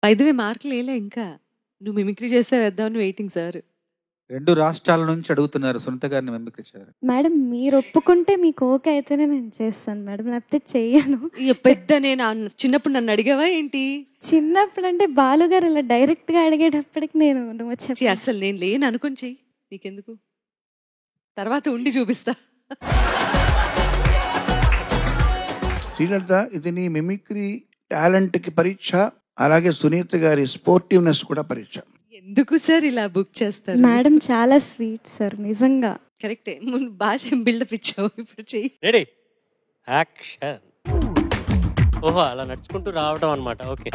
ఐదువే మార్కులు వేయలే ఇంకా. నువ్వు మిమిక్రీ చేస్తే వేద్దామని వెయిటింగ్ సార్. 2 రాష్ట్రాల నుంచి అడుగుతున్నారు సునీత గారిని మిమిక్రీ చేయాలి. మేడం మీరు ఒప్పుకుంటే మీకు ఓకే అయితేనే నేను చేస్తాను మేడం, లేకపోతే చెయ్యను. పెద్ద నేను చిన్నప్పుడు నన్ను అడిగావా ఏంటి? చిన్నప్పుడు అంటే బాలుగారు ఇలా డైరెక్ట్ గా అడిగేటప్పటికి నేను అసలు నేను లేను అనుకుని చెయ్యి, నీకెందుకు, తర్వాత ఉండి చూపిస్తా. శ్రీలలిత, ఇది నీ మిమిక్రీ టాలెంట్ కి పరీక్ష, అలాగే సునీత గారి స్పోర్టివ్నెస్ కూడా పరీక్ష. ఎందుకు సార్ ఇలా బుక్ చేస్తారు? మేడం చాలా స్వీట్ సార్, నిజంగా. కరెక్టే, ముందు బాగా బిల్డప్ ఇచ్చావు, ఇప్పుడు చెయ్యి. Ready, action. ఓహో, అలా నడుచుకుంటూ రావడం అన్నమాట. Okay.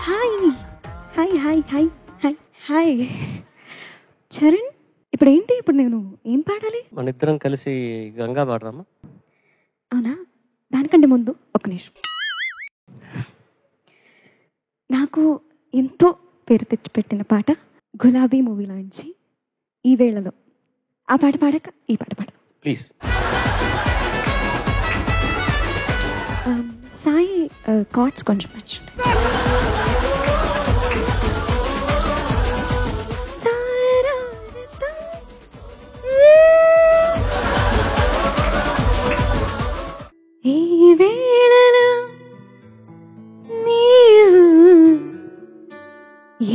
Hi hi hi hi hi hi Charan, ఇప్పుడు ఏంటి, ఇప్పుడు నేను ఏం పాడాలి? మన ఇద్దరం కలిసి గంగా పాడదామా? అవునా, దానికంటే ముందు ఒక నిమిషం. నాకు ఎంతో పేరు తెచ్చిపెట్టిన పాట గులాబీ మూవీలో నుంచి ఈ వేళలో. ఆ పాట పాడక ఈ పాట పాడదాం ప్లీజ్. సాయి కార్డ్స్ కొంచెం నచ్చండి. ఈ వేళలో నీవు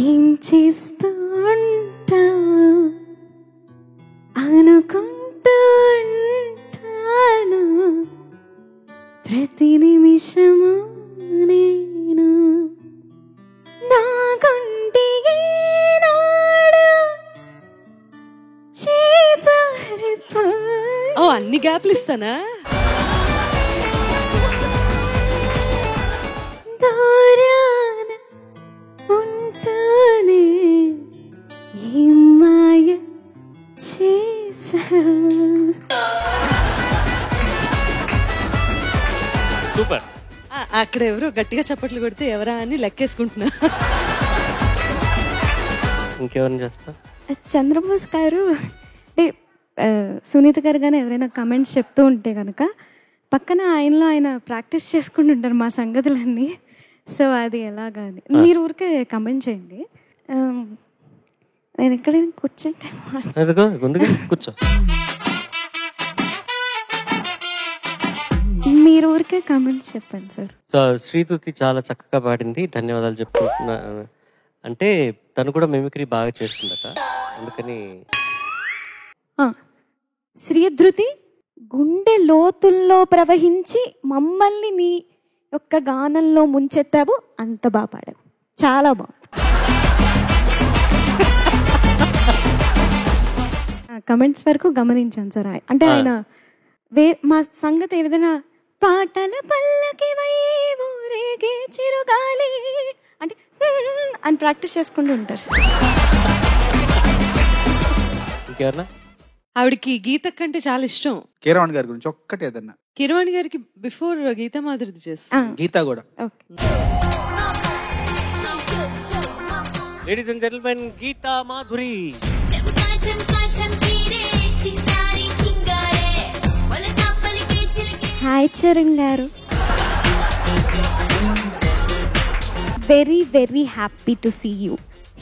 ఏం చేస్తూ ఉంటావు అనుకుంటూ ఉంటాను ప్రతి నిమిషము నేను. నా గుండె ఈనాడు చేజారిపోయి. ఓ, అన్ని గ్యాప్లు ఇస్తానా? దూరాన ఉంటానే ఈ మాయ చేసావు. సూపర్. అక్కడ ఎవరో గట్టిగా చప్పట్లు కొడితే ఎవరా అని లెక్కేసుకుంటున్నా. ఇంకెవరిని చేస్తా? చంద్రబోస్ గారు అంటే సునీత గారు కానీ ఎవరైనా కమెంట్స్ చెప్తూ ఉంటే కనుక పక్కన ఆయనలో ఆయన ప్రాక్టీస్ చేసుకుంటుంటారు మా సంగతులన్నీ. సో అది ఎలాగాని మీరు ఊరికే కమెంట్ చేయండి. నేను ఎక్కడైనా కూర్చుంటే కూర్చో. మీరు ఊరికే కమెంట్స్ చెప్పండి సార్. సో శ్రీతుతి చాలా చక్కగా పాడింది, ధన్యవాదాలు చెప్పుకుంటున్నా. అంటే తను కూడా మిమిక్రీ బాగా చేస్తుందట, అందుకని. శ్రీధృతి, గుండె లోతుల్లో ప్రవహించి మమ్మల్ని నీ యొక్క గానంలో ముంచెత్తావు, అంత బాగా పాడావు, చాలా బాగుంది. కమెంట్స్ వరకు గమనించాను సార్. అంటే ఆయన మా సంగతి ఏదైనా పాటల పల్లకి ఊరేగే చిరుగాలి అంటే అని ప్రాక్టీస్ చేసుకుంటూ ఉంటారు సార్. ఇంకెవరన్నా? ఆవిడకి గీత కంటే చాలా ఇష్టం. కీరవాణి గారి గురించి ఒక్కటే ఏదన్నా. కిరవాణి గారికి బిఫోర్ గీతా మాధురిది చేస్తా. గీత కూడా. Ladies and gentlemen, Gita Madhuri. Hi Charan గారు, very very happy to see you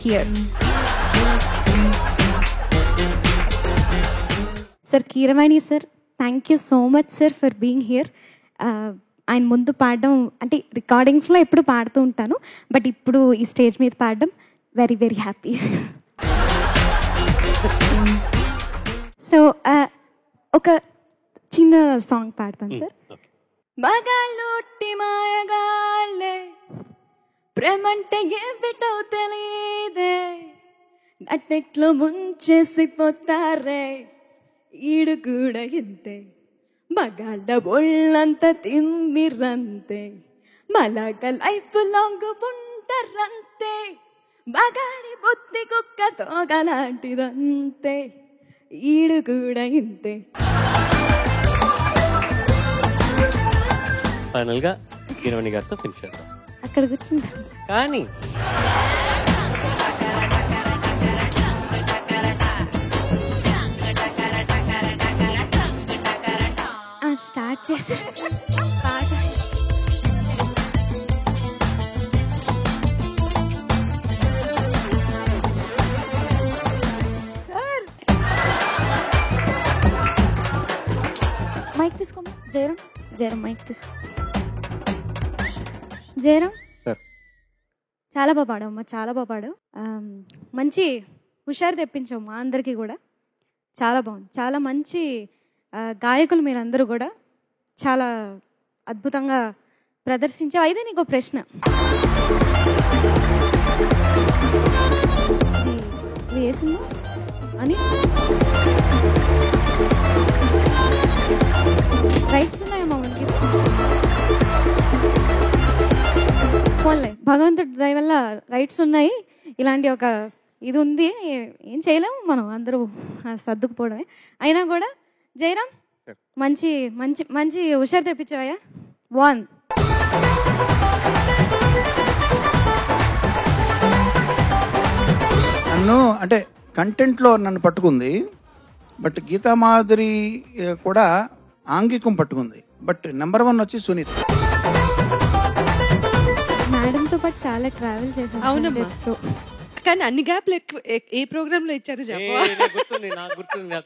here. Sir Keeravani sir, thank you so much sir for being here. ఆయన ముందు పాడడం అంటే రికార్డింగ్స్లో ఎప్పుడు పాడుతూ ఉంటాను, బట్ ఇప్పుడు ఈ స్టేజ్ మీద పాడడం వెరీ వెరీ హ్యాపీ. సో ఒక చిన్న సాంగ్ పాడతాను సార్. మగాళ్ళొట్టి మాయగాళ్ళే ప్రేమంటే ఏమిటో తెలియదే, అట్టెట్లో ముంచేసిపోతారే, ఈడు కూడా ఇంతే, మగాళ్ళ ఒళ్ళంతా తిమ్మిరంతే, మలాగ లైఫ్ లాంగ్ ఉంటారంతే, మగాడి బుద్ధి కుక్క తోగలాంటిదంతే, ఈడు కూడా ఇంతే. ఫైనల్ గా కీరవాణి గారితో ఫినిష్ చేద్దాం. అక్కడ కూర్చుంటాను కానీ స్టార్ట్ చేసి పాట మైక్ తీసుకోమ్మా. జయరాం మైక్ తీసుకో. జయరాం చాలా బాగా పాడావమ్మా, చాలా బాగా పాడావు. మంచి హుషారు తెప్పించావు మా అందరికీ కూడా. చాలా బాగుంది. చాలా మంచి గాయకులు మీరందరూ కూడా చాలా అద్భుతంగా ప్రదర్శించావు. అయితే నీకు ప్రశ్న, ఇది ఏ సినిమా అని రైట్స్ ఉన్నాయమ్మా మనకి? పోన్లే, భగవంతుడి దయ వల్ల రైట్స్ ఉన్నాయి. ఇలాంటి ఒక ఇది ఉంది, ఏం చేయలేము మనం, అందరూ సర్దుకుపోవడమే. అయినా కూడా జయరాం మంచి మంచి మంచి హుషారు తెప్పించావయ్యా. 1 నన్ను అంటే కంటెంట్లో నన్ను పట్టుకుంది, బట్ గీతామాధురి కూడా ఆంగికం పట్టుకుంది. బట్ నెంబర్ 1 వచ్చి సునీత. మేడంతో పాటు చాలా ట్రావెల్ చేశాను. అవునమ్మా, కానీ అన్ని గ్యాప్లు ఏ ప్రోగ్రామ్ లో ఇచ్చారు గుర్తుంది, నాకు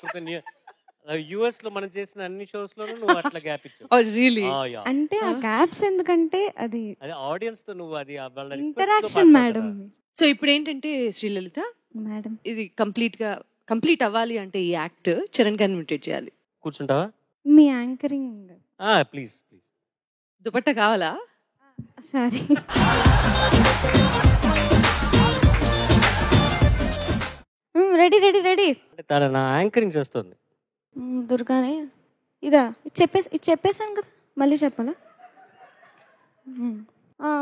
గుర్తుంది. యుఎస్ లో మనం చేసిన అన్ని షోస్ లోనూ నువ్వు అట్లా గ్యాప్ ఇచ్చావు. అంటే ఆ గ్యాప్స్ ఎందుకంటే అది ఆడియన్స్ తో నువ్వు అది ఇంటరాక్షన్ మేడం. సో ఇప్పుడు ఏంటంటే శ్రీలలిత మేడం, ఇది కంప్లీట్ అవ్వాలి అంటే ఈ యాక్ట్ చరణ్ గారిని ఇమిటేట్ చేయాలి. కూర్చుంటావా? మీ యాంకరింగ్ ప్లీజ్. దుపట్టా కావాలా? సారీ. Ready ready ready. తన నా యాంకరింగ్ చేస్తుంది. దుర్గానే చెప్పేసాను కదా, మళ్ళీ చెప్పాలా?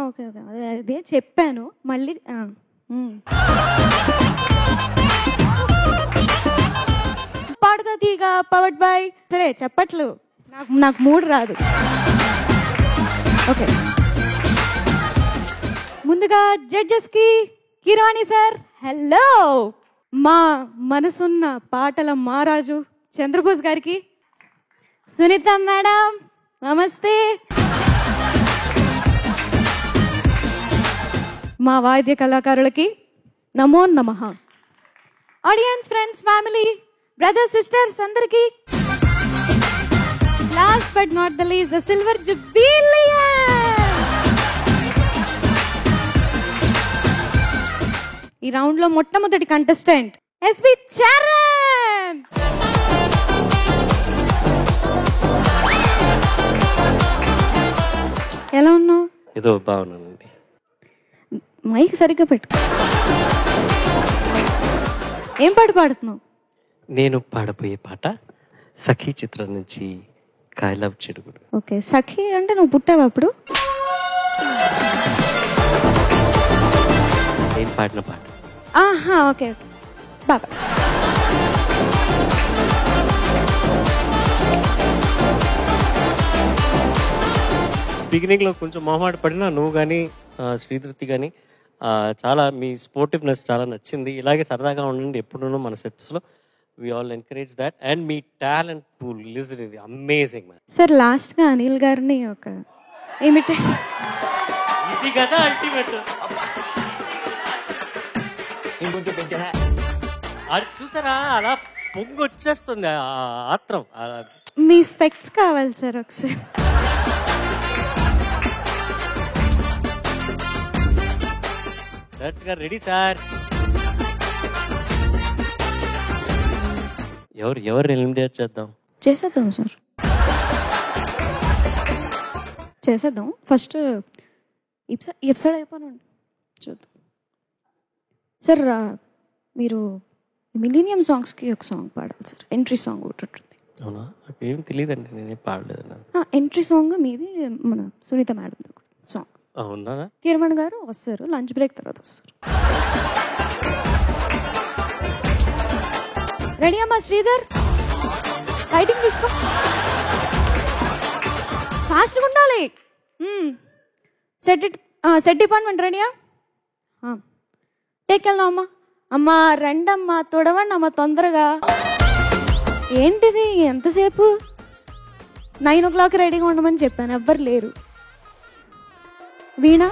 ఓకే ఓకే, అదే చెప్పాను మళ్ళీ. పాడుతా తీగ పవర్డ్ బై. సరే చెప్పట్లు, నాకు మూడు రాదు. ఓకే, ముందుగా జడ్జెస్ కి కిరాణి సార్ హలో. మా మనసున్న పాటల మహారాజు చంద్రబోస్ గారికి, సునీత మేడం నమస్తే, మా వాయిద్య కళాకారులకి నమో నమః, audience, friends, family, brothers, sisters అందరికి, last but not the least the silver jubilee. ఈ రౌండ్ లో మొట్టమొదటి కంటెస్టెంట్ ఎస్పి చరణ్. ఎలా ఉన్నావు? ఏదో బాగున్నానండి. మైక్ సరిగ్గా పెట్టు. ఏం పాట పాడుతున్నావు? నేను పాడబోయే పాట సఖీ చిత్రం నుంచి ఐ లవ్ చెడుగుడు. ఓకే, సఖీ అంటే నువ్వు పుట్టావా అప్పుడు? నేను పాడిన పాట. ఆహా, ఓకే ఓకే, బాబా. బిగినింగ్లో కొంచెం మొహమాట పడినా నువ్వు కానీ శ్రీధృతి కానీ చాలా మీ స్పోర్టివ్నెస్ చాలా నచ్చింది. ఇలాగే సరదాగా ఉండండి ఎప్పుడూ మన సెట్స్లో. We all encourage that. And మీ talent pool is amazing man. Sir లాస్ట్గా అనిల్ గారిని ఒక ఇమిటేట్. ఇది కదా అల్టిమేట్. అది చూసారా, అలా పొంగు వచ్చేస్తుంది ఆత్రం. మీ స్పెక్ట్స్ కావాలి సార్ ఒకసారి. Ready sir. ఎవరు ఎలిమినేట్ చేద్దాం? చేసేద్దాం సార్, చేసేద్దాం. ఫస్ట్ ఎపిసోడ్ అయిపోయినండి చూద్దాం. సార్ మీరు మిలీనియం సాంగ్స్కి ఒక సాంగ్ పాడాలి సార్. ఎంట్రీ సాంగ్ ఒకటి ఉంటుంది. అవునా? ఏం తెలియదండి, నేనే పాడలేదు. ఎంట్రీ సాంగ్ మీది, మన సునీత మేడం సాంగ్. అవునా? కిరణ్ గారు వస్తారు, లంచ్ బ్రేక్ తర్వాత వస్తారు. రెడీ అమ్మా శ్రీధర్? రైటింగ్ చూసుకో, ఫాస్ట్గా ఉండాలి. సెట్ డిపార్ట్మెంట్ రెడీయా? టేక్ వెళ్దాం అమ్మా. అమ్మా రండమ్మా, తొడవండి అమ్మా తొందరగా. ఏంటిది ఎంతసేపు? 9 రెడీగా ఉండమని చెప్పాను, ఎవ్వరు లేరు. వీణా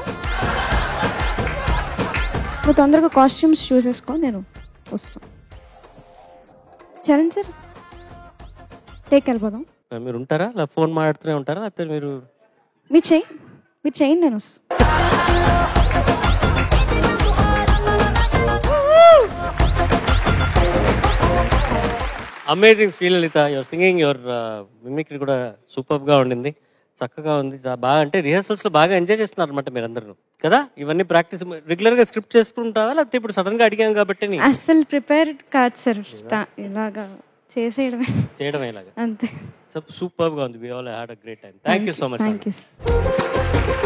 నువ్వు తొందరగా కాస్ట్యూమ్స్ చూసేసుకో, నేను వస్తాను. చరణ్ సార్ టేక్ వెళ్ళిపోదాం. మీరు ఉంటారా, లేదా ఫోన్ మాట్లాడుతూనే ఉంటారా, లేకపోతే మీరు మీరు చేయండి, నేను వస్తాను. Amazing Sri Lalitha, your singing, your mimicry కూడా సూపర్గా ఉండింది, చక్కగా ఉంది. బాగా అంటే రిహర్సల్స్లో బాగా ఎంజాయ్ చేస్తున్నారు అనమాట మీరందరూ కదా. ఇవన్నీ ప్రాక్టీస్ రెగ్యులర్గా స్క్రిప్ట్ చేసుకుంటావా, లేకపోతే ఇప్పుడు సడన్గా అడిగాం కాబట్టి అసలు ప్రిపేర్డ్ కాదు సార్, ఇలాగా చేయడమే ఇలాగా అంతే. సూపర్గా ఉంది. We all had a great time. Thank you so much. Thank you sir.